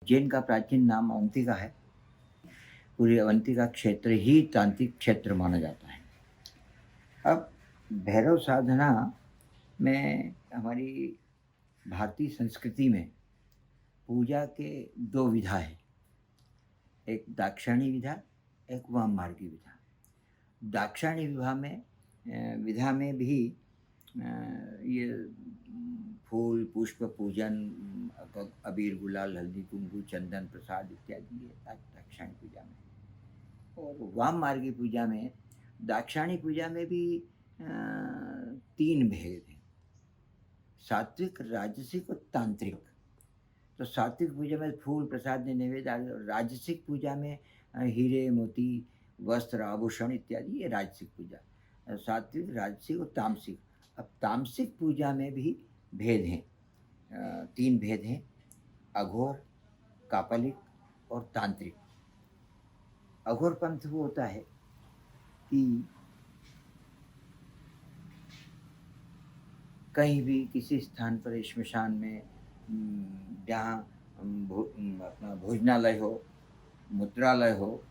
उज्जैन का प्राचीन नाम अवंतिका है। पूरी अवंतिका क्षेत्र ही तांत्रिक क्षेत्र माना जाता है। अब भैरव साधना में हमारी भारतीय संस्कृति में पूजा के 2 विधा है, एक दाक्षायणी विधा, एक वाममार्गी विधा। दाक्षायणी विधा में भी ये फूल, पुष्प, पूजन, अबीर, गुलाल, हल्दी, कुमकुम, चंदन, प्रसाद इत्यादि ये दाक्षायणी पूजा में। और वाममार्गी पूजा में, दाक्षायणी पूजा में भी 3 भेद हैं, सात्विक, राजसिक और तांत्रिक। तो सात्विक पूजा में फूल, प्रसाद, नैवेद्य आदि, राजसिक पूजा में हीरे, मोती, वस्त्र, आभूषण इत्यादि, ये राजसिक पूजा। सात्विक, राजसिक और तामसिक। अब तामसिक पूजा में भी भेद हैं, 3 भेद हैं, अघोर, कापालिक और तांत्रिक। अघोर पंथ वो होता है कि कहीं भी किसी स्थान पर श्मशान में जहाँ अपना भोजनालय हो, मूत्रालय हो,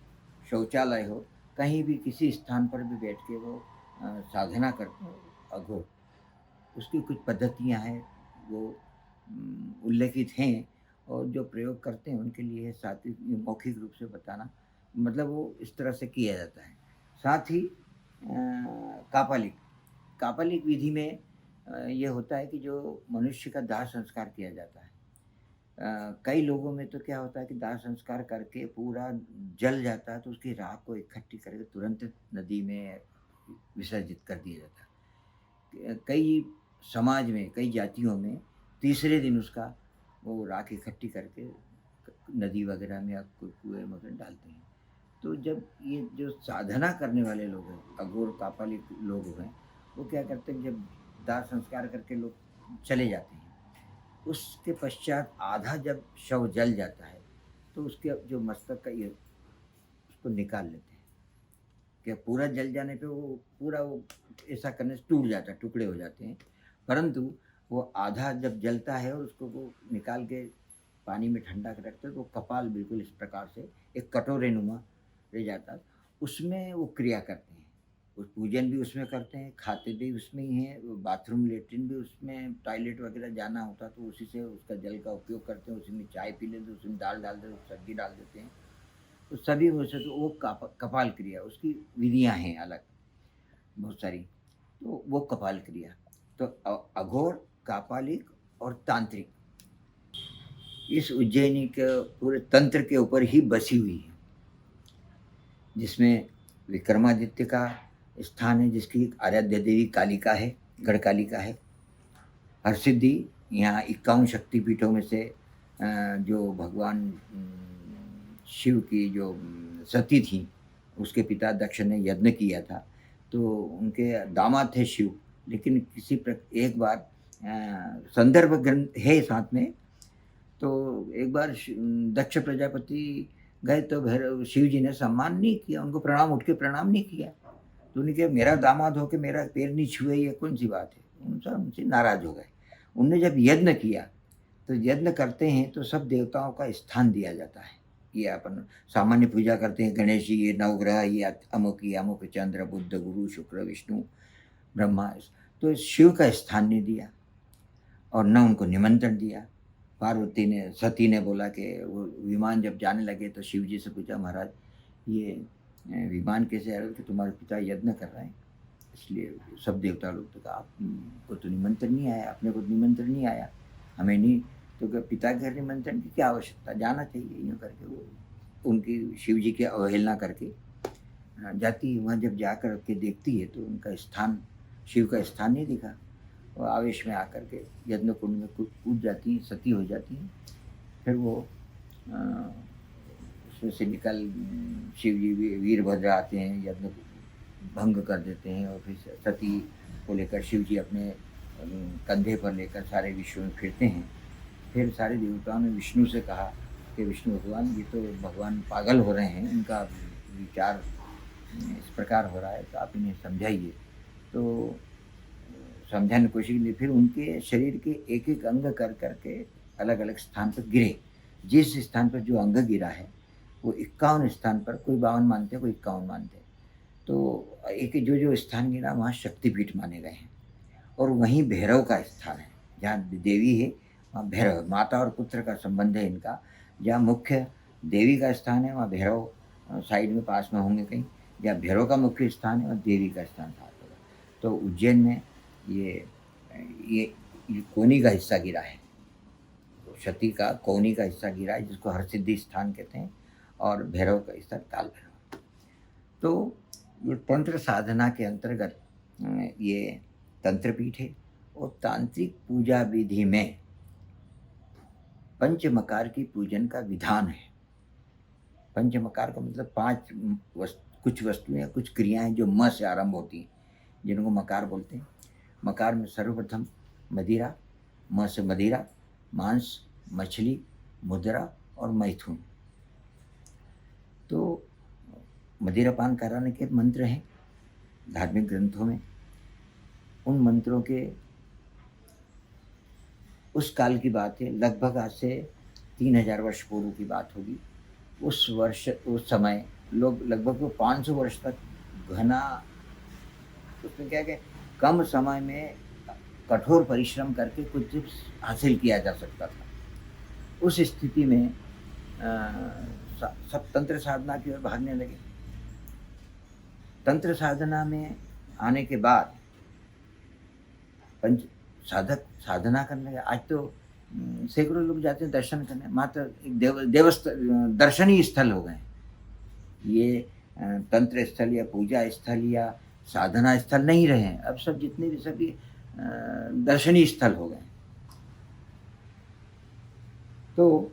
शौचालय हो, कहीं भी किसी स्थान पर भी बैठ के वो साधना करते हैं अघोर। उसकी कुछ पद्धतियाँ हैं, वो उल्लेखित हैं, और जो प्रयोग करते हैं उनके लिए सात्विक मौखिक रूप से बताना, मतलब वो इस तरह से किया जाता है। साथ ही कापालिक विधि में ये होता है कि जो मनुष्य का दाह संस्कार किया जाता है। कई लोगों में तो क्या होता है कि दाह संस्कार करके पूरा जल जाता है, तो उसकी राख को इकट्ठी करके तुरंत नदी में विसर्जित कर दिया जाता है। कई समाज में, कई जातियों में तीसरे दिन उसका वो राख इकट्ठी करके नदी वगैरह में या कुएं वगैरह डालते हैं। तो जब ये जो साधना करने वाले लोग हैं, अघोर कापालिक लोग हैं, वो क्या करते हैं, जब दाह संस्कार करके लोग चले जाते हैं, उसके पश्चात आधा जब शव जल जाता है, तो उसके जो मस्तक का ये उसको निकाल लेते हैं। क्या पूरा जल जाने पे वो पूरा वो ऐसा करने से टूट जाता है, टुकड़े हो जाते हैं, परंतु वो आधा जब जलता है और उसको वो निकाल के पानी में ठंडा कर रखते हैं, तो कपाल बिल्कुल इस प्रकार से एक कटोरे नुमा रह जाता है, उसमें वो क्रिया करते हैं। उस पूजन भी उसमें करते हैं, खाते भी उसमें ही हैं, बाथरूम लेट्रिन भी उसमें, टॉयलेट वगैरह जाना होता तो उसी से उसका जल का उपयोग करते हैं। उसी में चाय पी लेते, उसी में दाल डाल देते, सब्जी डाल देते हैं। तो सभी हो से तो वो कपाल क्रिया, उसकी विधियाँ हैं अलग बहुत सारी, तो वो कपाल क्रिया। तो अघोर, कापालिक और तांत्रिक इस उज्जैनी के पूरे तंत्र के ऊपर ही बसी हुई है, जिसमें विक्रमादित्य का स्थान है, जिसकी एक आराध्य देवी कालिका है, गढ़कालिका है। हरसिद्धि यहाँ 51 शक्तिपीठों में से जो भगवान शिव की जो सती थी, उसके पिता दक्ष ने यज्ञ किया था, तो उनके दामाद थे शिव। लेकिन एक बार संदर्भ ग्रंथ है साथ में, तो एक बार दक्ष प्रजापति गए तो भैरव शिव जी ने सम्मान नहीं किया, उनको प्रणाम, उठ के प्रणाम नहीं किया। तो उन्होंने कहा मेरा दामाद हो के मेरा पैर नहीं छुए, ये कौन सी बात है, उनसे नाराज हो गए। उनने जब यज्ञ किया, तो यज्ञ करते हैं तो सब देवताओं का स्थान दिया जाता है। ये अपन सामान्य पूजा करते हैं, गणेश जी, ये नवग्रह, ये अमुक चंद्र, बुद्ध, गुरु, शुक्र, विष्णु, ब्रह्मा, तो शिव का स्थान नहीं दिया और न उनको निमंत्रण दिया। पार्वती ने, सती ने बोला कि वो विमान जब जाने लगे तो शिव जी से पूछा, महाराज ये विमान कैसे आ रहा है, कि तुम्हारे पिता यज्ञ कर रहे हैं, इसलिए सब देवता लोग तो कहा आपको तो निमंत्रण नहीं आया, अपने को निमंत्रण नहीं आया, हमें नहीं, तो क्या पिता के घर निमंत्रण की क्या आवश्यकता, जाना चाहिए। यूँ करके वो उनकी शिव जी की अवहेलना करके जाती। वहाँ जब जाकर के देखती है तो उनका स्थान, शिव का स्थान नहीं दिखा। और आवेश में आकर के यज्ञ कुंड में कूद जाती हैं, सती हो जाती हैं। फिर वो उसमें से निकल शिव जी वीरभद्र आते हैं, यज्ञ भंग कर देते हैं, और फिर सती को लेकर शिव जी अपने कंधे पर लेकर सारे विश्व में फिरते हैं। फिर सारे देवताओं ने विष्णु से कहा कि विष्णु भगवान, ये तो भगवान पागल हो रहे हैं, इनका विचार इस प्रकार हो रहा है, तो आप इन्हें समझाइए। तो समझाने की कोशिश की। फिर उनके शरीर के एक एक अंग कर करके अलग अलग स्थान पर गिरे, जिस स्थान पर जो अंग गिरा है वो 51 स्थान पर, कोई 52 मानते हैं, कोई 51 मानते हैं। तो एक जो जो स्थान गिरा वहाँ शक्तिपीठ माने गए हैं। और वहीं भैरव का स्थान है, जहाँ देवी है वहाँ भैरव, माता और पुत्र का संबंध है इनका। जहाँ मुख्य देवी का स्थान है वहाँ भैरव साइड में पास में होंगे कहीं, जहाँ भैरव का मुख्य स्थान है वहाँ देवी का स्थान साथ होगा। तो उज्जैन में ये ये कोनी का हिस्सा गिरा है, क्षति का कोनी का हिस्सा गिरा है, जिसको हरसिद्धि स्थान कहते हैं, और भैरव का स्थान काल भैरव। तो ये तंत्र साधना के अंतर्गत ये तंत्रपीठ है। और तांत्रिक पूजा विधि में पंचमकार की पूजन का विधान है। पंचमकार का मतलब कुछ वस्तुएं या कुछ क्रियाएं जो म से आरंभ होती हैं, जिनको मकार बोलते हैं। मकार में सर्वप्रथम मदिरा, म से मदिरा, मांस, मछली, मुद्रा और मैथुन। तो मदिरापान कराने के मंत्र हैं धार्मिक ग्रंथों में। उन मंत्रों के उस काल की बात है, लगभग आज से 3000 वर्ष पूर्व की बात होगी। उस समय लोग लगभग 500 वर्ष तक घना, उसमें क्या है, कम समय में कठोर परिश्रम करके कुछ हासिल किया जा सकता था। उस स्थिति में सब तंत्र साधना की ओर भागने लगे। तंत्र साधना में आने के बाद साधक साधना करने लगे। आज तो सैकड़ों लोग जाते हैं दर्शन करने, मात्र एक दर्शनीय स्थल हो गए ये। तंत्र स्थल या पूजा स्थल या साधना स्थल नहीं रहे हैं। अब सब जितने भी सभी दर्शनीय स्थल हो गए। तो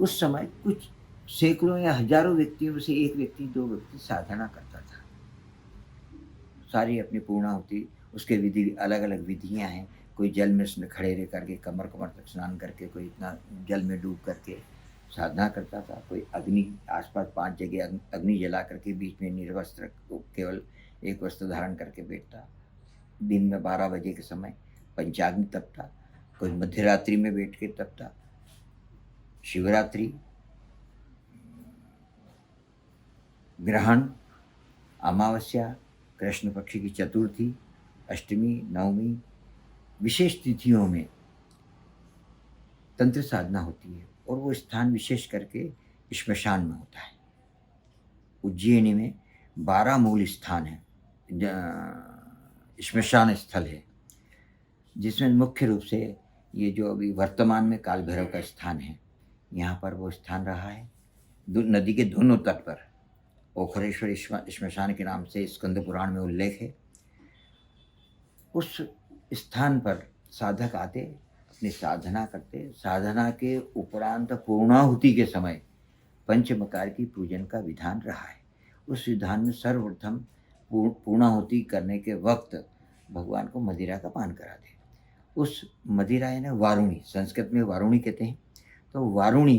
उस समय कुछ सैकड़ों या हजारों व्यक्तियों में से एक व्यक्ति, दो व्यक्ति साधना करता था। सारी अपनी पूर्णाहुति, उसके विधि अलग अलग विधियां हैं। कोई जल में खड़े रह करके कमर कमर तक स्नान करके, कोई इतना जल में डूब करके साधना करता था, कोई अग्नि आसपास 5 जगह अग्नि जला करके बीच में निर्वस्त्र केवल एक वस्त्र धारण करके बैठता। दिन में 12 बजे के समय पंचाग्नि तपता, कोई मध्यरात्रि में बैठ के तपता। शिवरात्रि, ग्रहण, अमावस्या, कृष्ण पक्ष की चतुर्थी, अष्टमी, नवमी, विशेष तिथियों में तंत्र साधना होती है। और वो स्थान विशेष करके श्मशान में होता है। उज्जैनी में 12 मूल स्थान है, श्मशान स्थल है, जिसमें मुख्य रूप से ये जो अभी वर्तमान में काल भैरव का स्थान है, यहाँ पर वो स्थान रहा है। नदी के दोनों तट पर ओखरेश्वर श्मशान के नाम से स्कंद पुराण में उल्लेख है। उस स्थान पर साधक आते, अपनी साधना करते। साधना के उपरांत पूर्णाहुति के समय पंचमकार की पूजन का विधान रहा है। उस विधान में सर्वप्रथम पूर्णाहुति करने के वक्त भगवान को मदिरा का पान कराते। उस मदिरा यानी वारुणी, संस्कृत में वारुणी कहते हैं। तो वारुणी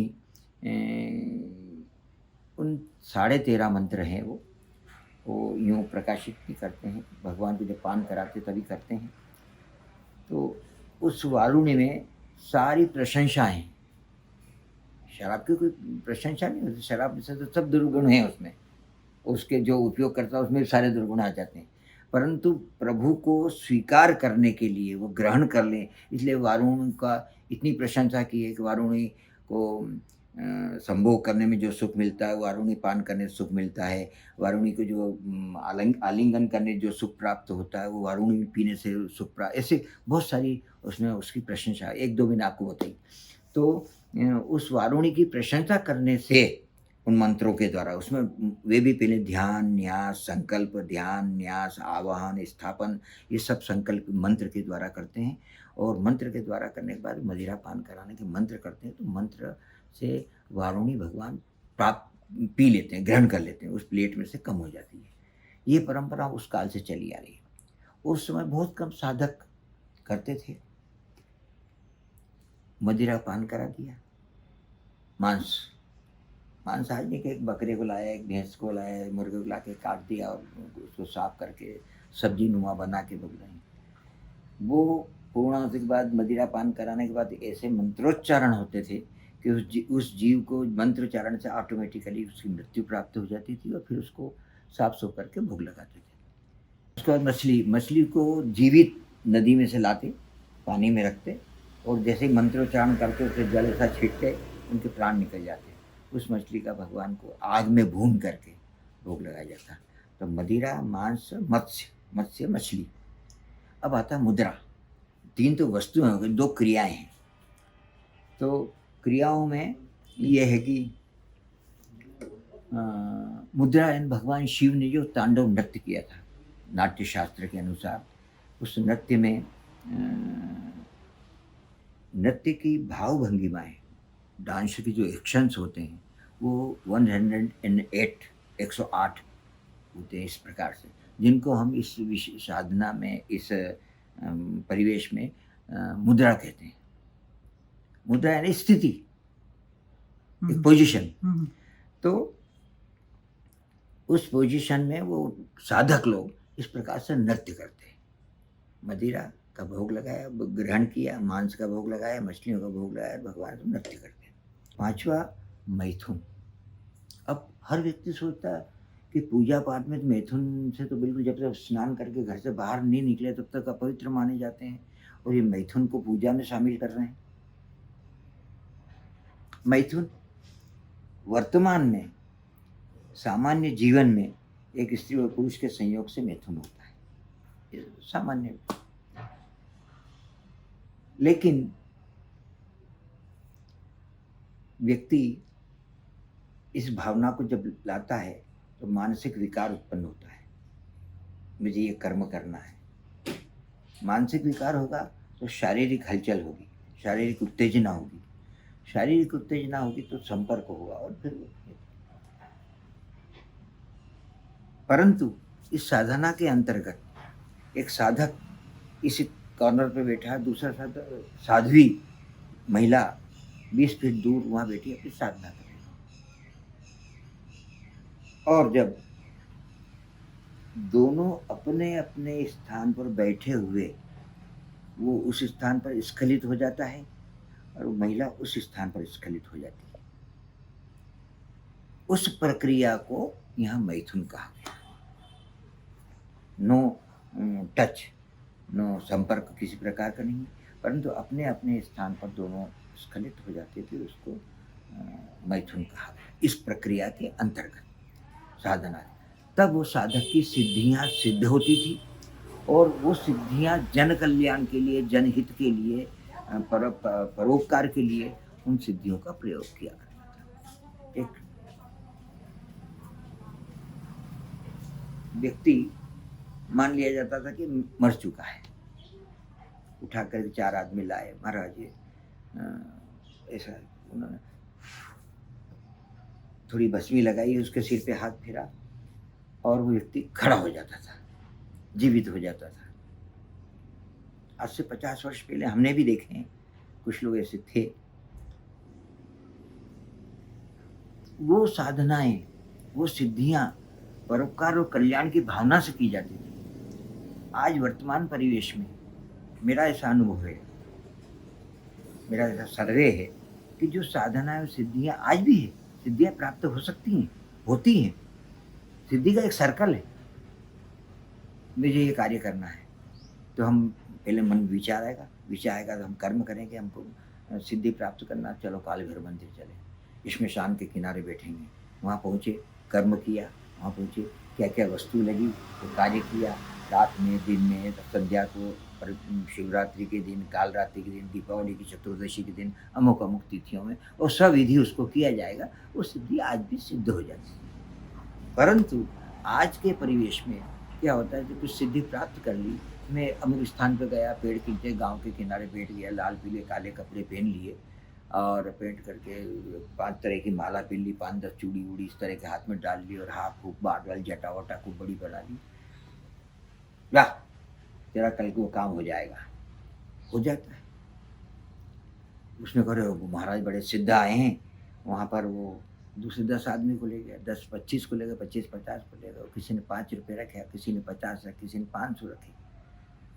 उन 13.5 मंत्र हैं, वो यूँ प्रकाशित भी करते हैं। भगवान को जब पान कराते तभी करते हैं। तो उस वारुणी में सारी प्रशंसाएं, शराब की कोई प्रशंसा नहीं होती, शराब से तो सब दुर्गुण हैं उसमें, उसके जो उपयोग करता है उसमें सारे दुर्गुण आ जाते हैं। परंतु प्रभु को स्वीकार करने के लिए, वो ग्रहण कर लें, इसलिए वारुणी का इतनी प्रशंसा की है कि वारुणी को संभोग करने में जो सुख मिलता है, वारुणी पान करने से सुख मिलता है। वारुणी को जो आलिंगन करने जो सुख प्राप्त होता है, वो वारुणी पीने से सुख प्राप्त, ऐसे बहुत सारी उसमें उसकी प्रशंसा, एक दो मैंने आपको बताई। तो उस वारुणी की प्रशंसा करने से उन मंत्रों के द्वारा, उसमें वे भी पहले ध्यान, न्यास, संकल्प, ध्यान, न्यास, आवाहन, स्थापन, ये सब संकल्प मंत्र के द्वारा करते हैं। और मंत्र के द्वारा करने के बाद मदिरा पान कराने के मंत्र करते हैं। तो मंत्र से वारुणी भगवान प्राप्त पी लेते हैं, ग्रहण कर लेते हैं, उस प्लेट में से कम हो जाती है। ये परंपरा उस काल से चली आ रही है। उस समय बहुत कम साधक करते थे। मदिरा पान करा दिया, मांस आज नहीं कि एक बकरे को लाया, एक भैंस को लाया, मुर्गे को ला के काट दिया और उसको साफ करके सब्जी नुमा बना के बग रहे हैं। वो पूर्णाहुति के बाद मदिरा पान कराने के बाद ऐसे मंत्रोच्चारण होते थे कि उस जीव को मंत्रोच्चारण से ऑटोमेटिकली उसकी मृत्यु प्राप्त हो जाती थी और फिर उसको साफ सो करके भोग लगाते थे। उसके बाद मछली को जीवित नदी में से लाते, पानी में रखते और जैसे ही मंत्रोच्चारण करके उसे जल ऐसा छींटते, उनके प्राण निकल जाते। उस मछली का भगवान को आग में भून करके भोग लगाया जाता। तो मदिरा, मांस, मत्स्य, मछली। अब आता है मुद्रा। 3 तो वस्तुएं हो गई, 2 क्रियाएं हैं। तो क्रियाओं में ये है कि मुद्रा यानी भगवान शिव ने जो तांडव नृत्य किया था नाट्य शास्त्र के अनुसार, उस नृत्य में नृत्य की भाव भंगिमाएं, डांस के जो एक्शंस होते हैं वो 108 होते हैं इस प्रकार से, जिनको हम इस साधना में, इस परिवेश में मुद्रा कहते हैं। मुद्रा यानी स्थिति, एक पोजीशन। तो उस पोजीशन में वो साधक लोग इस प्रकार से नृत्य करते हैं। मदिरा का भोग लगाया, ग्रहण किया, मांस का भोग लगाया, मछलियों का भोग लगाया, भगवान से नृत्य करते हैं। 5वां मैथुन। अब हर व्यक्ति सोचता है कि पूजा पाठ में मैथुन से तो बिल्कुल, जब तक स्नान करके घर से बाहर नहीं निकले तब तक अपवित्र माने जाते हैं, और ये मैथुन को पूजा में शामिल कर रहे हैं। मैथुन वर्तमान में सामान्य जीवन में एक स्त्री और पुरुष के संयोग से मैथुन होता है, ये सामान्य। लेकिन व्यक्ति इस भावना को जब लाता है तो मानसिक विकार उत्पन्न होता है, मुझे ये कर्म करना है। मानसिक विकार होगा तो शारीरिक हलचल होगी, शारीरिक उत्तेजना होगी, शारीरिक उत्तेजना होगी तो संपर्क होगा, और फिर परंतु इस साधना के अंतर्गत एक साधक इस कॉर्नर पे बैठा है, दूसरा साध्वी महिला 20 फीट दूर वहां बैठी अपनी साधना कर रही है, और जब दोनों अपने अपने स्थान पर बैठे हुए वो उस स्थान पर स्खलित हो जाता है और वो महिला उस स्थान पर स्खलित हो जाती है, उस प्रक्रिया को यहाँ मैथुन कहा गया। नो टच, नो संपर्क किसी प्रकार का नहीं, परंतु अपने अपने स्थान पर दोनों स्खलित हो जाते थे, उसको मैथुन कहा गया। इस प्रक्रिया के अंतर्गत साधना, तब वो साधक की सिद्धियां सिद्ध होती थी, और वो सिद्धियां जन कल्याण के लिए, जनहित के लिए, परोपकार के लिए उन सिद्धियों का प्रयोग किया करता था। एक व्यक्ति मान लिया जाता था कि मर चुका है, उठा कर 4 आदमी लाए, महाराज ये ऐसा, उन्होंने थोड़ी भस्मी लगाई, उसके सिर पे हाथ फिरा और वो व्यक्ति खड़ा हो जाता था, जीवित हो जाता था। आज से 50 वर्ष पहले हमने भी देखे हैं, कुछ लोग ऐसे थे। वो साधनाएं, वो सिद्धियां परोपकार और कल्याण की भावना से की जाती थी। आज वर्तमान परिवेश में मेरा ऐसा अनुभव है, मेरा ऐसा सर्वे है कि जो साधनाएं और सिद्धियां आज भी है, सिद्धियां प्राप्त हो सकती हैं, होती हैं। सिद्धि का एक सर्कल है, मुझे ये कार्य करना है तो हम पहले मन विचार आएगा तो हम कर्म करेंगे, हमको सिद्धि प्राप्त करना, चलो कालभैरव मंदिर चले, इसमें शाम के किनारे बैठेंगे, वहाँ पहुँचे, कर्म किया, वहाँ पहुँचे, क्या क्या वस्तु लगी तो कार्य किया, रात में, दिन में, संध्या को, शिवरात्रि के दिन, काल रात्रि के दिन, दीपावली की चतुर्दशी के दिन, अमुक अमुक तिथियों में, और सब विधि उसको किया जाएगा, वो सिद्धि आज भी सिद्ध हो जाती है। परंतु आज के परिवेश में क्या होता है कि कुछ सिद्धि प्राप्त कर ली, मैं अमुक स्थान पर गया, पेड़ के नीचे गांव के किनारे बैठ गया, लाल पीले काले कपड़े पहन लिए और पेंट करके 5 तरह की माला पहन ली, 5-10 चूड़ी उड़ी इस तरह के हाथ में डाल ली, और हाथ खूब बाढ़ वाली जटा वटा खूब बड़ी बना ली, ला तेरा कल को काम हो जाएगा, हो जाता है। उसमें कहो महाराज बड़े सिद्ध आए हैं, वहाँ पर वो दूसरे 10 आदमी को ले गया, 10-25 को ले गया, 25-50 को ले गया, किसी ने 5 रुपये रखे, किसी ने 50 रखे, किसी ने 500 रखे,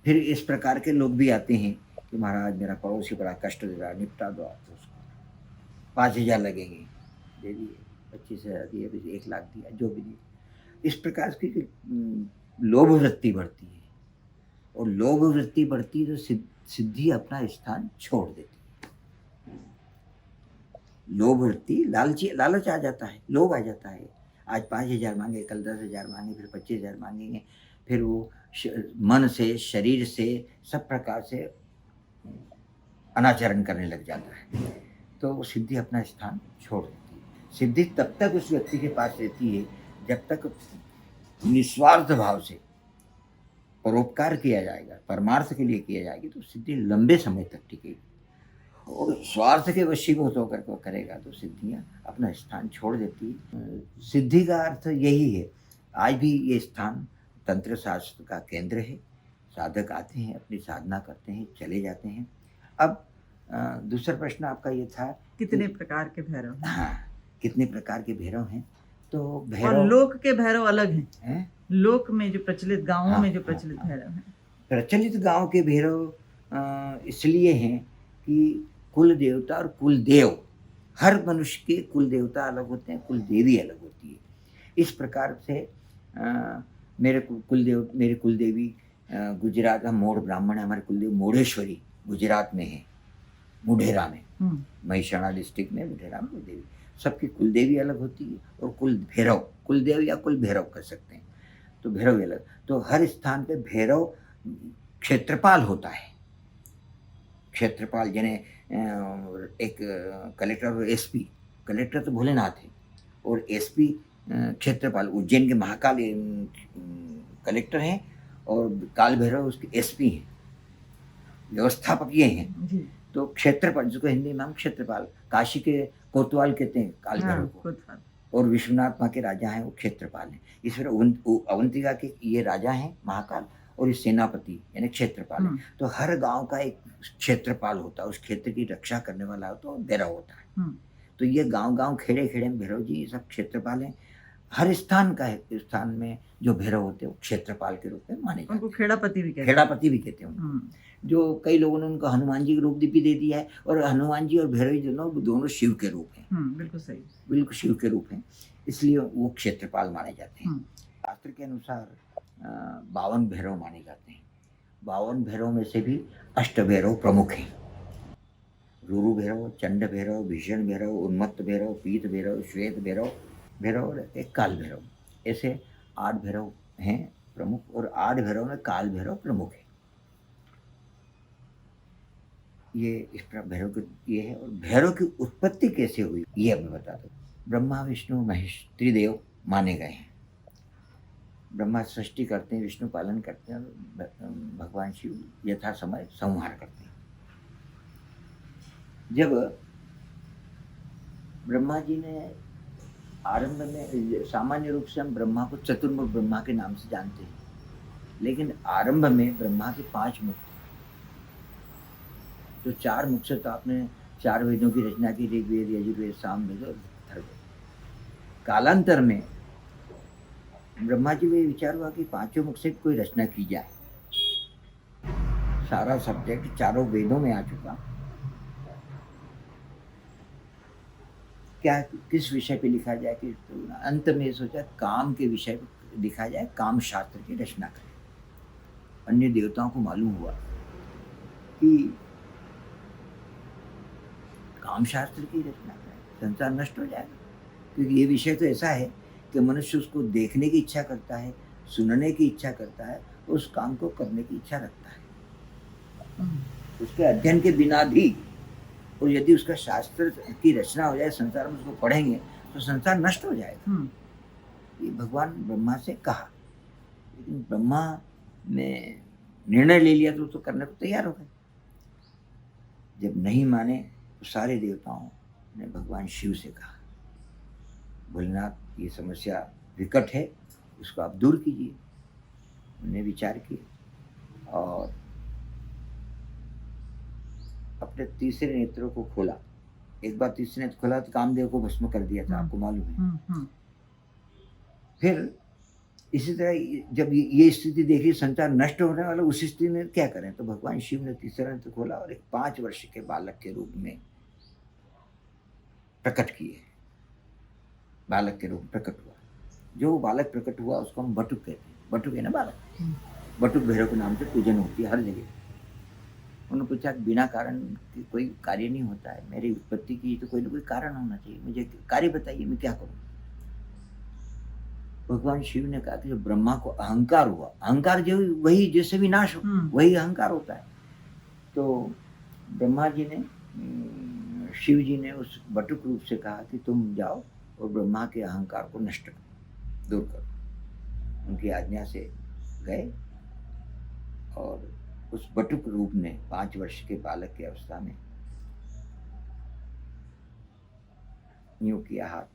फिर इस प्रकार के लोग भी आते हैं कि महाराज मेरा पड़ोसी बड़ा कष्ट दे रहा है, निपटा दो आप उसको, 5,000 लगेंगे, दे दिए, 25,000 दिए, 1 लाख दिया, जो भी दिया। इस प्रकार की लोभ वृत्ति बढ़ती है, और लोभ वृत्ति बढ़ती तो सिद्धि अपना स्थान छोड़ देती है। लोभ वृत्ति, लालच आ जाता है, लोभ आ जाता है। आज 5,000 मांगे, कल 10,000 मांगे, फिर 25,000 मांगेंगे, फिर वो मन से, शरीर से, सब प्रकार से अनाचरण करने लग जाता है, तो वो सिद्धि अपना स्थान छोड़ देती है। सिद्धि तब तक उस व्यक्ति के पास रहती है जब तक निस्वार्थ भाव से परोपकार किया जाएगा, परमार्थ के लिए किया जाएगी, तो सिद्धि लंबे समय तक टिकेगी। और स्वार्थ के वशीभूत होकर को करेगा तो सिद्धियां अपना स्थान छोड़ देती है। सिद्धि का अर्थ यही है। आज भी ये स्थान तंत्र शास्त्र का केंद्र है। साधक आते हैं, अपनी साधना करते हैं, चले जाते हैं। अब दूसरा प्रश्न आपका ये था, कितने प्रकार के भैरव हैं? हाँ, कितने प्रकार के भैरव हैं? तो और भैरव, लोक के भैरव अलग हैं। हैं? लोक में जो प्रचलित, गांवों हाँ, में जो प्रचलित हाँ, भैरव हैं, प्रचलित गांव के भैरव इसलिए हैं कि कुल देवता और कुल देव, हर मनुष्य के कुल देवता अलग होते हैं, कुल देवी अलग होती है। इस प्रकार से मेरे कुल देवी गुजरात का मोड़ ब्राह्मण है। हमारे कुलदेवी मोड़ेश्वरी गुजरात में है, मुढेरा में, महिसाणा डिस्ट्रिक्ट में मुढेरा में कुलदेवी। सबकी कुलदेवी अलग होती है, और कुल भैरव, कुलदेव या कुल भैरव कर सकते हैं, तो भैरव अलग। तो हर स्थान पे भैरव क्षेत्रपाल होता है। क्षेत्रपाल जने एक कलेक्टर और एसपी, कलेक्टर तो भोलेनाथ है, और एसपी क्षेत्रपाल, उज्जैन के महाकाल कलेक्टर हैं, और काल भैरव उसके एसपी हैं, व्यवस्थापक ये हैं। तो क्षेत्रपाल, जिसको हिंदी में हम क्षेत्रपाल, काशी के कोतवाल कहते हैं काल भैरव को, और विश्वनाथ वहाँ के राजा हैं, वो क्षेत्रपाल हैं। इस तरह अवंतिका के ये राजा हैं महाकाल, और ये सेनापति यानी क्षेत्रपाल है। तो हर गांव का एक क्षेत्रपाल होता है, उस क्षेत्र की रक्षा करने वाला होता है, भैरव होता है। तो ये गांव खेड़े खेड़े में भैरव जी, ये सब क्षेत्रपाल हैं। हर स्थान का है, स्थान में जो भैरव होते हैं वो क्षेत्रपाल के रूप में माने जाते हैं। उनको खेड़ापति भी कहते हैं। जो कई लोगों ने उनको हनुमान जी के रूप भी दे दिया है, और हनुमान जी और भैरव जी दोनों शिव के रूप हैं। बिल्कुल सही, बिल्कुल शिव के रूप हैं, इसलिए वो क्षेत्रपाल माने जाते हैं। शास्त्र के अनुसार 52 भैरव माने जाते हैं। 52 भैरव में से भी अष्ट भैरव प्रमुख हैं। रुरु भैरव, चंड भैरव, भीषण भैरव, उन्मत्त भैरव, पीत भैरव, श्वेत भैरव और एक काल भैरव, ऐसे 8 भैरव हैं प्रमुख, और 8 भैरव में काल भैरव प्रमुख है। ये इस प्रकार भैरव की ये है। और भैरव की उत्पत्ति कैसे हुई ये अब मैं बता दूं। ब्रह्मा विष्णु महेश त्रिदेव माने गए हैं। ब्रह्मा सृष्टि करते हैं, विष्णु पालन करते हैं, और भगवान शिव यथा समय संहार करते हैं। जब ब्रह्मा जी ने आरंभ में, सामान्य रूप से हम ब्रह्मा को चतुर्मुख ब्रह्मा के नाम से जानते हैं, लेकिन आरंभ में ब्रह्मा के 5 मुख थे। तो 4 मुख से तो आपने 4 वेदों की रचना की, ऋग्वेद, यजुर्वेद, सामवेद और अथर्ववेद। कालांतर में ब्रह्मा जी को ये विचार हुआ कि 5 मुख से कोई रचना की जाए। सारा सब्जेक्ट 4 वेदों में आ चुका, क्या किस विषय पे लिखा जाए, कि तो अंत में सोचा काम के विषय पे लिखा जाए, काम शास्त्र की रचना करें। अन्य देवताओं को मालूम हुआ कि काम शास्त्र की रचना करें, संसार नष्ट हो जाएगा, क्योंकि ये विषय तो ऐसा है कि मनुष्य उसको देखने की इच्छा करता है, सुनने की इच्छा करता है, उस काम को करने की इच्छा रखता है, उसके अध्ययन के बिना भी। और यदि उसका शास्त्र की रचना हो जाए, संसार में उसको पढ़ेंगे तो संसार नष्ट हो जाएगा। ये भगवान ब्रह्मा से कहा, लेकिन ब्रह्मा ने निर्णय ले लिया तो करने को तैयार हो गए। जब नहीं माने तो सारे देवताओं ने भगवान शिव से कहा, भोलेनाथ ये समस्या विकट है, उसको आप दूर कीजिए। उन्होंने विचार किया और अपने तीसरे नेत्रों को खोला। एक बार तीसरे नेत्र खोला तो कामदेव को भस्म कर दिया था, आपको मालूम है। फिर इसी तरह जब ये स्थिति देखी संसार नष्ट होने वाला, उस स्थिति में क्या करें, तो भगवान शिव ने तीसरा नेत्र खोला और एक 5 वर्ष के बालक के रूप में प्रकट किए। बालक के रूप में प्रकट हुआ। जो बालक प्रकट हुआ उसको हम बटुक कहते हैं। बटुक है ना बालक, बटुक भैरव के नाम से पूजन होती है हर जगह। उन्होंने पूछा बिना कारण की कोई कार्य नहीं होता है, मेरी उत्पत्ति की तो कोई ना कोई कारण होना चाहिए, मुझे कार्य बताइए, मैं क्या करूं। भगवान शिव ने कहा कि जो ब्रह्मा को अहंकार हुआ, अहंकार जो वही जैसे विनाश हो वही अहंकार होता है। तो ब्रह्मा जी ने शिव जी ने उस बटुक रूप से कहा कि तुम जाओ और ब्रह्मा के अहंकार को नष्ट करो, दूर करो। उनकी आज्ञा से गए और उस बटुक रूप ने 5 वर्ष के बालक की अवस्था में यूं किया हाथ,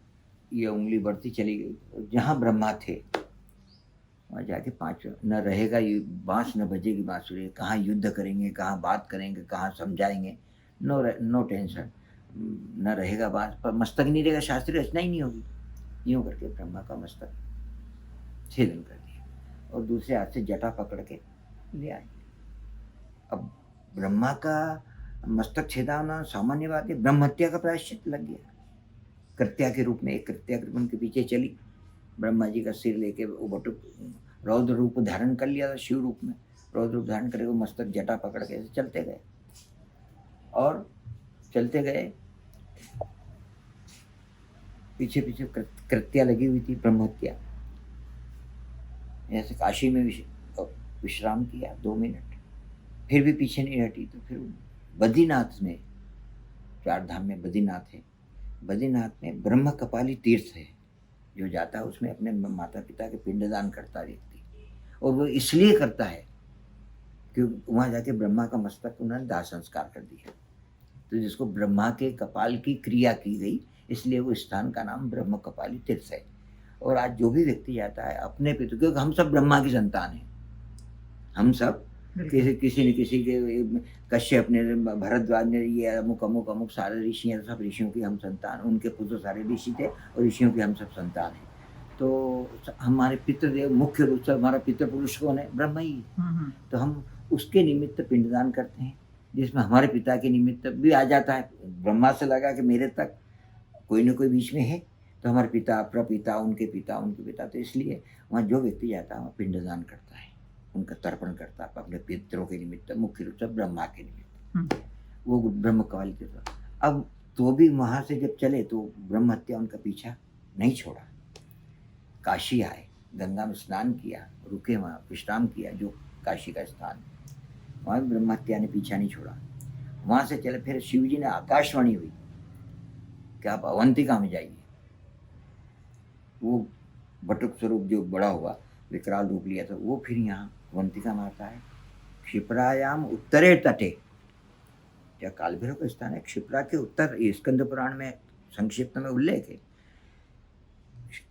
ये उंगली बढ़ती चली गई। जहां ब्रह्मा थे वहां जाके 5 न रहेगा बांस न बजेगी बांसुरी, कहाँ युद्ध करेंगे, कहाँ बात करेंगे, कहाँ समझाएंगे, नो टेंशन, न रहेगा बांस पर मस्तक नहीं रहेगा, शास्त्रीय रचना ही नहीं होगी। यूं करके ब्रह्मा का मस्तक छेदन कर दिया और दूसरे हाथ से जटा पकड़ के ले आए। अब ब्रह्मा का मस्तक छेदा होना सामान्य बात है, ब्रह्म हत्या का प्रायश्चित लग गया। कृत्या के रूप में एक कृत्या उनके पीछे चली, ब्रह्मा जी का सिर लेके वो बटुक रौद्र रूप धारण कर लिया था, शिव रूप में रौद्र रूप धारण करके वो मस्तक जटा पकड़ के चलते गए और चलते गए। पीछे पीछे कृत्या लगी हुई थी, ब्रह्म हत्या। ऐसे काशी में विश्राम किया 2 मिनट, फिर भी पीछे नहीं हटी। तो फिर बद्रीनाथ में, 4 धाम में बद्रीनाथ है, बद्रीनाथ में ब्रह्म कपाली तीर्थ है, जो जाता है उसमें अपने माता पिता के पिंडदान करता व्यक्ति, और वो इसलिए करता है क्योंकि वहाँ जाके ब्रह्मा का मस्तक उन्होंने दाह संस्कार कर दिया। तो जिसको ब्रह्मा के कपाल की क्रिया की गई, इसलिए वो स्थान का नाम ब्रह्म कपाली तीर्थ है। और आज जो भी व्यक्ति जाता है अपने पिता, क्योंकि हम सब ब्रह्मा की संतान हैं, हम सब किसी न किसी के, कश्यप ने, भरद्वाज ने, ये अमुक अमुक अमुक सारे ऋषि हैं, सब ऋषियों की हम संतान, उनके पुत्र सारे ऋषि थे और ऋषियों की हम सब संतान हैं। तो हमारे पितृदेव मुख्य रूप से हमारा पितृ पुरुष कौन है, ब्रह्मा ही। तो हम उसके निमित्त पिंडदान करते हैं, जिसमें हमारे पिता के निमित्त भी आ जाता है। ब्रह्मा से लगा कि मेरे तक कोई न कोई बीच में है, तो हमारे पिता, प्रपिता, उनके पिता, उनके पिता, तो इसलिए वहाँ जो व्यक्ति जाता है वहाँ पिंडदान करता है, उनका तर्पण करता है अपने पितरों के निमित्त, मुख्य रूप से ब्रह्मा के निमित्त। वो ब्रह्म कपाली के था। अब तो भी वहाँ से जब चले तो ब्रह्म हत्या उनका पीछा नहीं छोड़ा, काशी आए, गंगा में स्नान किया, रुके वहाँ विश्राम किया, जो काशी का स्थान, वहाँ ब्रह्म हत्या ने पीछा नहीं छोड़ा। वहाँ से चले, फिर शिव जी ने आकाशवाणी हुई कि आप अवंतिका में जाइए। वो बटुक स्वरूप जो बड़ा हुआ, विकराल रूप लिया था, वो फिर यहाँ अवंतिका में आता है। क्षिप्रायाम उत्तरे तटे, क्या कालभैरव का स्थान है क्षिप्रा के उत्तर, ये स्कंद पुराण में संक्षिप्त में उल्लेख है।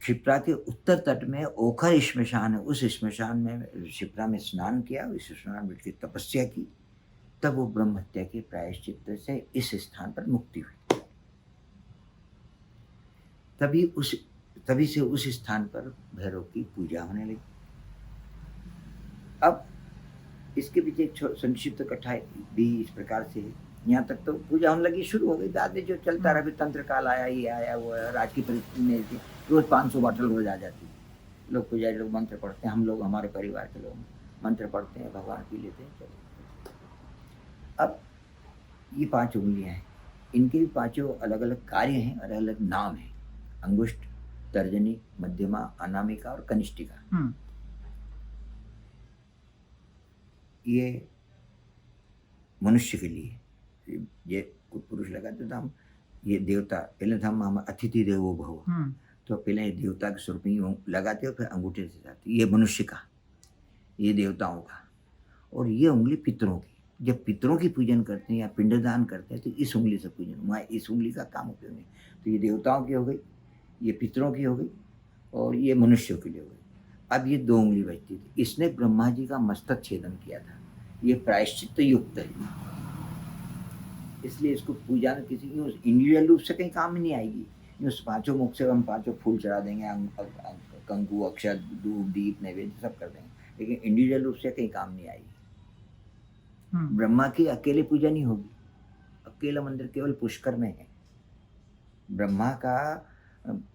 क्षिप्रा के उत्तर तट में ओखर श्मशान है, उस श्मशान में क्षिप्रा में स्नान किया, उस स्नान में तपस्या की, तब वो ब्रह्म हत्या के प्रायश्चित से इस स्थान पर मुक्ति हुई। तभी से उस स्थान पर भैरव की पूजा होने लगी। अब इसके पीछे एक संक्षिप्त कथा भी इस प्रकार से है। यहाँ तक तो पूजा होने लगी, शुरू हो गई, बाद में जो चलता रहा, तंत्र काल आया, ये आया, वो आया, राज की परिस्थिति में थी, रोज 500 बॉटल रोज आ जाती, लोग पुजारी लोग मंत्र पढ़ते हैं, हम लोग हमारे परिवार के लोग मंत्र पढ़ते हैं, भगवान पी लेते हैं, चलो। अब ये 5 उंगलियां हैं, इनके भी 5 अलग अलग कार्य हैं, अलग अलग नाम हैं, अंगुष्ठ, तर्जनी, मध्यमा, अनामिका और कनिष्ठिका। ये मनुष्य के लिए, ये पुरुष लगाते तो हम, ये देवता, पहले तो हम अतिथि देवो भव, तो पहले देवता के स्वरूप ही लगाते हो, फिर अंगूठे से जाते। ये मनुष्य का, ये देवताओं का, और ये उंगली पितरों की। जब पितरों की पूजन करते हैं या पिंडदान करते हैं तो इस उंगली से पूजन, वहाँ इस उंगली का काम उपयोग है। तो ये देवताओं की हो गई, ये पितरों की हो गई, और ये मनुष्यों के लिए हो गई। अब ये 2 उंगली बचती थी, इसने ब्रह्मा जी का मस्तक छेदन किया था, ये प्रायश्चित युक्त है, इसलिए इसको पूजा में किसी इंडिविजुअल रूप से कहीं काम में नहीं आएगी। उस 5 मुख से हम 5 फूल चढ़ा देंगे, कंकु अक्षत धूप दीप नैवेद्य सब कर देंगे, लेकिन इंडिविजुअल रूप से कहीं काम नहीं आएगी। ब्रह्मा की अकेले पूजा नहीं होगी, अकेला मंदिर केवल पुष्कर में है। ब्रह्मा का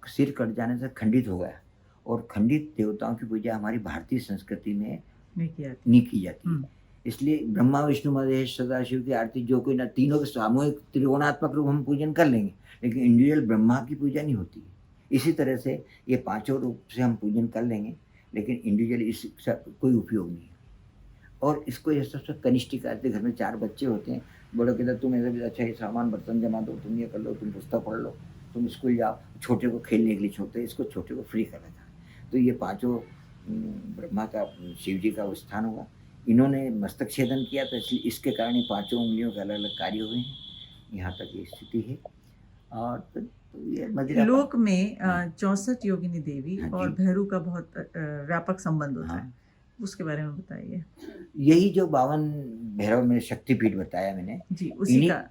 सिर कट जाने से खंडित हो गया, और खंडित देवताओं की पूजा हमारी भारतीय संस्कृति में नहीं की जाती है। इसलिए ब्रह्मा विष्णु महेश सदाशिव की आरती जो कोई ना, तीनों के सामूहिक त्रिगुणात्मक रूप हम पूजन कर लेंगे, लेकिन इंडिविजुअल ब्रह्मा की पूजा नहीं होती है। इसी तरह से ये पांचों रूप से हम पूजन कर लेंगे, लेकिन इंडिविजुअल इसका कोई उपयोग नहीं है। और इसको ये सबसे कनिष्ठ आरती, घर में 4 बच्चे होते हैं, बड़ों के तुम ऐसे भी अच्छा ये सामान बर्तन जमा दो, तुम ये कर लो, तुम पुस्तक पढ़ लो, तुम स्कूल जाओ, छोटे को खेलने के लिए छोड़ते, इसको छोटे को फ्री कर रखा है। तो ये पांचों ब्रह्मा का, शिव जी का स्थान होगा। इन्होंने मस्तक छेदन किया, तो इसलिए इसके कारण ये पांचों उंगलियों के अलग अलग कार्य हुए हैं। यहाँ तक ये स्थिति है। और तो ये मदिरा लोक में 64 योगिनी देवी और भैरू का बहुत व्यापक संबंध होता है, उसके बारे में बताइए। यही जो 52 भैरव में शक्तिपीठ बताया मैंने जी,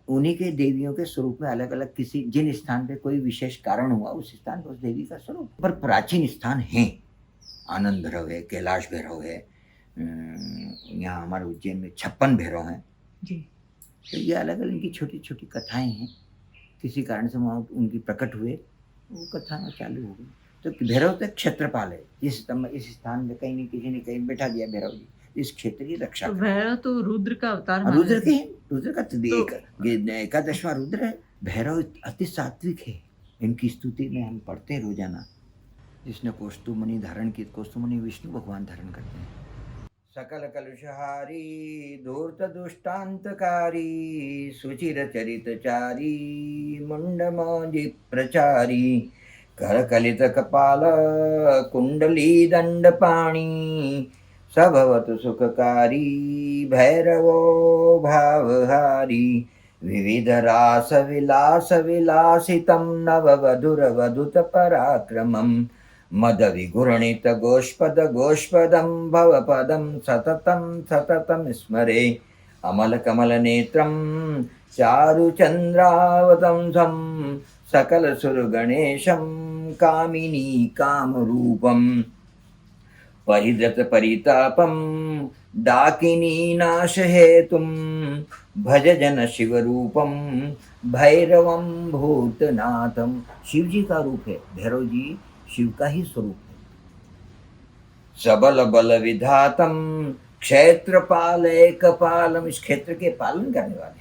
उन्हीं के देवियों के स्वरूप में अलग अलग किसी जिन स्थान पे कोई विशेष कारण हुआ, उस स्थान पर उस देवी का स्वरूप। पर प्राचीन स्थान है, आनंद भैरव है, कैलाश भैरव है, यहाँ हमारे उज्जैन में 56 भैरव हैं जी। तो ये अलग अलग इनकी छोटी छोटी कथाएं हैं, किसी कारण से वहाँ उनकी प्रकट हुए, वो कथा चालू हो गई। तो भैरव तो क्षेत्रपाल है, इस स्थान में कहीं नहीं किसी ने कहीं बैठा दिया भैरव जी, इस क्षेत्र की रक्षा। तो भैरव तो रुद्र का अवतार, रुद्र के हैं, रुद्र का तो एकादशवां रुद्र है। भैरव अति सात्विक है, इनकी स्तुति में हम पढ़ते हैं रोजाना। जिसने कौस्तुभमणि धारण की, कौस्तुभमणि विष्णु भगवान धारण करते हैं। सकल कलुषहारी धूर्त दुष्टांतकारी सुचिर चरितचारी मुंडमोजि प्रचारी करकलित कपाल कुंडली दंडपाणी सभवतु सुखकारी भैरवो भावहारी विविध रास विलास विलासितं नववधुर वधुत पराक्रमं मद विगुणित गोष्पदं भवपदं सततं स्मरे अमल कमल नेत्रं चारु चंद्रावतंसं सकल सुर गणेशं कामिनी कामरूपं परिद्रत परितापं डाकिनी नाश हेतुं भज जन शिव रूपं भैरवं भूतनाथं। शिव जी का रूप है भैरव जी, शिव का ही स्वरूप है। सबल बल विधातम क्षेत्रपाल एकपालम, इस क्षेत्र के पालन करने वाले हैं।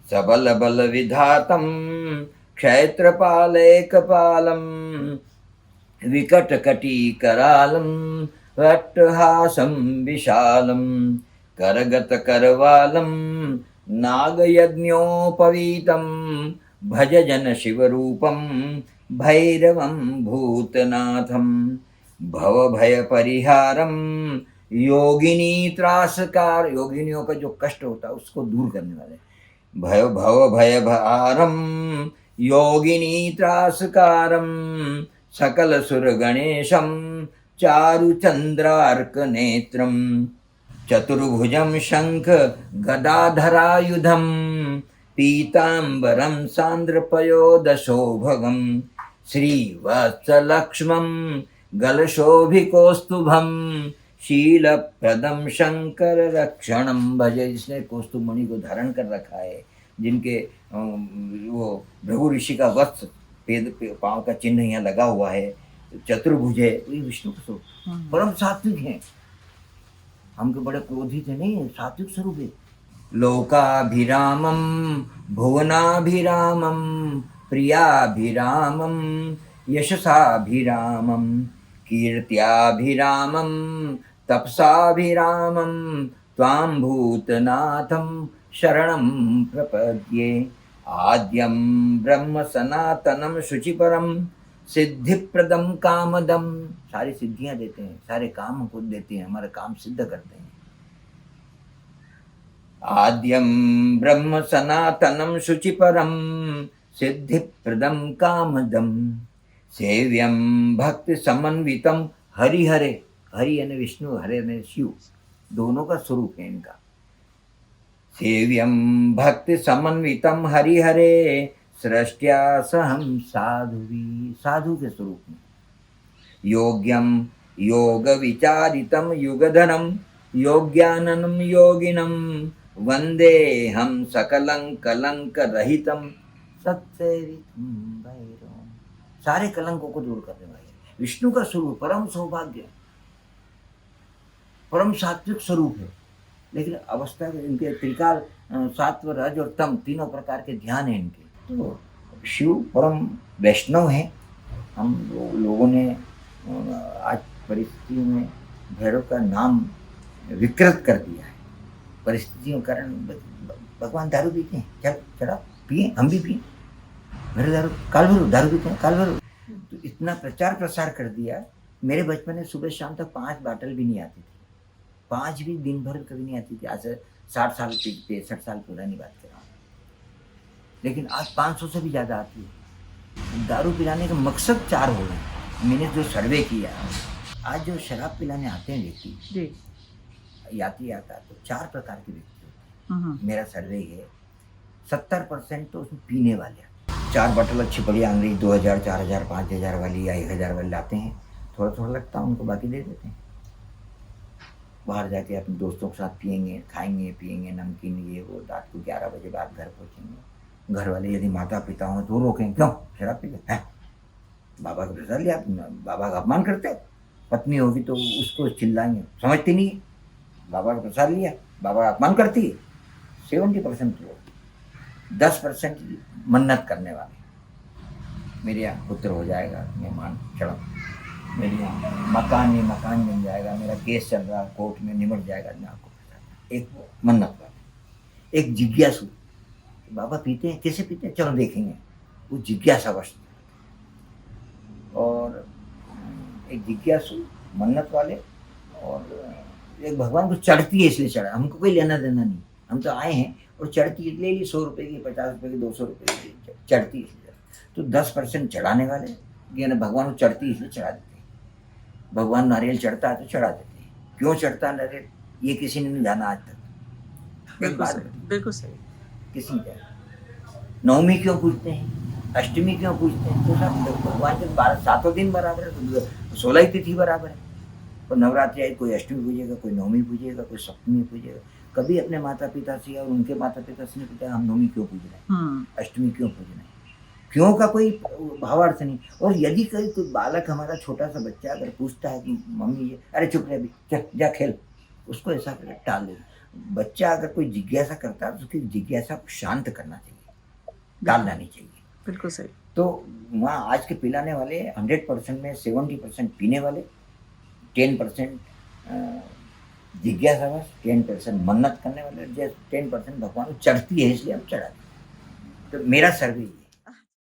सबल बल विधातम क्षेत्रपाल एकपालम विकट कटी करालम अट्टहासं विशालम करगत करवालम नागयज्ञोपवीतं भज जन शिव रूपं भैरवं भूतनाथं भव भय परिहारं योगिनी त्रासकार, योगिनियों का जो कष्ट होता है उसको दूर करने वाले। भव भय भारं योगिनी त्रासकारं सकल सुर गणेशं चारु चंद्रार्क नेत्रं चतुर्भुजं शंख गदाधरायुधं पीतांबरं सांद्रपयोदशोभगं श्रीवत्सलक्ष्मं गलशोभिकौस्तुभं शीलप्रदं शंकर रक्षणं भजे। जिसने कौस्तुभमणि को धारण कर रखा है, जिनके वो भृगु ऋषि का वस्त्र पांव का चिन्ह यहाँ लगा हुआ है, चतुर्भुज है, ये विष्णु का स्वरूप। परम सात्विक है, हमके बड़े क्रोधित है नहीं, सात्विक स्वरूप है। लोकाभिरामं भुवनाभिरामं प्रियाभिरामं यशसाभिरामं कीर्त्याभिरामं तपसाभिरामं त्वां भूतनाथं शरणं प्रपद्ये। आद्यं ब्रह्म सनातनं शुचिपरं सिद्धिप्रदं कामदं, सारी सिद्धियां देते हैं, सारे काम हमको देते हैं, हमारा काम सिद्ध करते हैं। आद्यं ब्रह्म सनातनं शुचिपरं सिद्धिप्रदं कामदं सेव्यं भक्ति समन्वितं हरिहरे। हरि यानी विष्णु, हरे यानी शिव, दोनों का स्वरूप है इनका। सेव्यं भक्ति समन्वितं हरिहरे सृष्ट्या सहम साधुवी, साधु के स्वरूप में योग्यम योग विचारितम युगधनम योग्याननम योगिनम वंदे हम सकलं कलंक रहितम सत्सेवितम भैरवम। सारे कलंकों को दूर करने वाले विष्णु का स्वरूप, परम सौभाग्य, परम सात्विक स्वरूप है। लेकिन अवस्था इनके त्रिकाल सात्व रज और तम तीनों प्रकार के ध्यान है इनके। तो शिव परम वैष्णव है। हम लोगों ने आज परिस्थितियों में भैरव का नाम विकृत कर दिया है। परिस्थितियों के कारण भगवान दारू पीते हैं, चल शराब पिए, हम भी पिए, मेरे दारू काल भैरव दारू पीते हैं, काल भैरव। तो इतना प्रचार प्रसार कर दिया। मेरे बचपन में सुबह शाम तक 5 बाटल भी नहीं आती थी, 5 भी दिन भर कभी नहीं आती थी। आज 60 साल 63 साल पुरानी बात कर रहा हूँ, लेकिन आज 500 से भी ज़्यादा आती है। दारू पिलाने का मकसद 4 हो गए। मैंने जो सर्वे किया, आज जो शराब पिलाने आते हैं व्यक्ति यात्री आता तो 4 प्रकार के व्यक्ति होते हैं। मेरा सर्वे है 70% तो उसमें पीने वाले 4 बॉटल अच्छी बढ़िया अंग्रेजी 2000 4000 5000 वाली या 1000 वाली लाते हैं। थोड़ा थोड़ा लगता है उनको, बाकी दे देते हैं। बाहर जाके अपने दोस्तों के साथ पिएंगे, खाएंगे, पिएंगे नमकीन ये वो। रात को 11 बजे बाद घर पहुँचेंगे। घर वाले यदि माता पिता हों तो रोकें, क्यों शराब पी गए हैं, बाबा का प्रसाद लिया, बाबा का अपमान करते हो। पत्नी होगी तो उसको चिल्लाएंगे, समझती नहीं, बाबा का प्रसाद लिया, बाबा का अपमान करती है। 70% लोग, 10% मन्नत करने वाले, मेरे यहाँ पुत्र हो जाएगा, मेहमान चढ़ो, मेरे यहाँ मकान बन जाएगा, मेरा केस चल रहा कोर्ट में निमट जाएगा, मैं आपको बताता। एक वो मन्नत वाले। एक जिज्ञासु, बाबा पीते हैं, कैसे पीते हैं, चलो देखेंगे, वो जिज्ञासावश। और एक जिज्ञासु मन्नत वाले, और एक भगवान को चढ़ती है इसलिए चढ़ा। हमको कोई लेना देना नहीं, हम तो आए हैं और चढ़ती है ले ली, 100 रुपये की, 50 रुपये की, 200 रुपये की, चढ़ती है इसलिए। तो 10% चढ़ाने वाले, यानी भगवान को चढ़ती है इसलिए चढ़ा देते हैं। भगवान नारियल चढ़ता है तो चढ़ा देते हैं। क्यों चढ़ता है नारियल, ये किसी ने नहीं जाना आज तक। बिल्कुल सही। किसी ने नवमी क्यों पूछते हैं, अष्टमी क्यों पूछते हैं, तो सब भगवान के 7 दिन बराबर है, 16 तिथि बराबर है। और नवरात्रि आई, कोई अष्टमी पूजेगा, कोई नवमी पूजेगा, कोई सप्तमी पूजेगा। कभी अपने माता पिता से और उनके माता पिता से नहीं पूछा हम नवमी क्यों पूज रहे हैं, अष्टमी क्यों पूज रहे हैं। क्यों का कोई भावार्थ नहीं। और यदि कोई बालक, हमारा छोटा सा बच्चा अगर पूछता है कि मम्मी ये, अरे चुप रहे, अभी जा खेल, उसको ऐसा करके टाल दे। बच्चा अगर कोई जिज्ञासा करता है तो उसकी जिज्ञासा को शांत करना चाहिए, टालना नहीं चाहिए। बिल्कुल सही। तो वहाँ आज के पिलाने वाले 100% में 70% पीने वाले, 10% जिज्ञासावश, 10% मन्नत करने वाले, 10% भगवान को चढ़ती है इसलिए हम चढ़ा दें। तो मेरा सर्वे